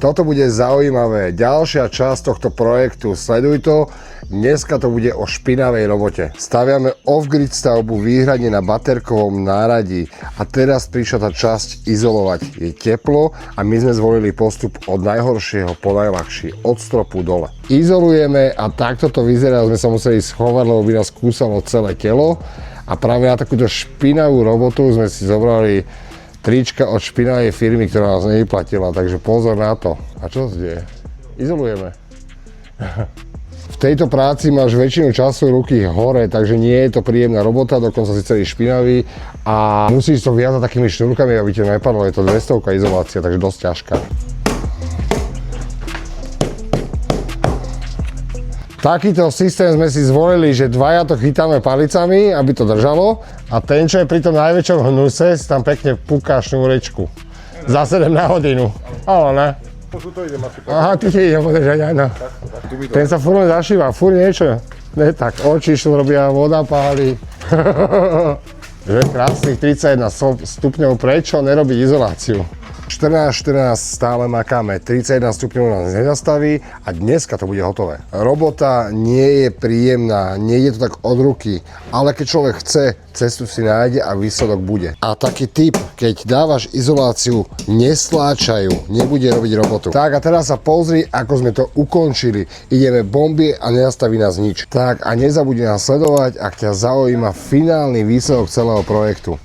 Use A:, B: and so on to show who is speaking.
A: Toto bude zaujímavé. Ďalšia časť tohto projektu, sleduj to. Dneska to bude o špinavej robote. Staviame off-grid stavbu výhradne na baterkovom náradí a teraz prišla tá časť izolovať. Je teplo a my sme zvolili postup od najhoršieho po najľahší, od stropu dole. Izolujeme a takto to vyzerá, sme sa museli schovať, lebo by nás kúsalo celé telo a práve na takúto špinavú robotu sme si zobrali trička od špinavej firmy, ktorá nás nevyplatila, takže pozor na to. A čo sa deje? Izolujeme. V tejto práci máš väčšinu času ruky hore, takže nie je to príjemná robota, dokonca si celý špinavý a musíš to viazať takými šnúrkami, aby ti nepadlo. Je to 200 izolácia, takže dosť ťažká. Takýto systém sme si zvolili, že dvaja to chytáme palicami, aby to držalo a ten, čo je pri tom najväčšom hnuse, si tam pekne puká šnúrečku. Za 7 na hodinu. Ale ne. Aha, ty ti idem podržať, áno. Ten sa furt zašíva, furt niečo. Ne tak, oči robia, voda páli. Že krásnych 31 stupňov, prečo nerobiť izoláciu? 14 stále makáme, 31 stupňov nás nezastaví a dneska to bude hotové. Robota nie je príjemná, nie je to tak od ruky, ale keď človek chce, cestu si nájde a výsledok bude. A taký tip, keď dávaš izoláciu, nestláčajú, nebude robiť robotu. Tak a teraz sa pozri, ako sme to ukončili. Ideme bomby a nezastaví nás nič. Tak a nezabudni nás sledovať, ak ťa zaujíma finálny výsledok celého projektu.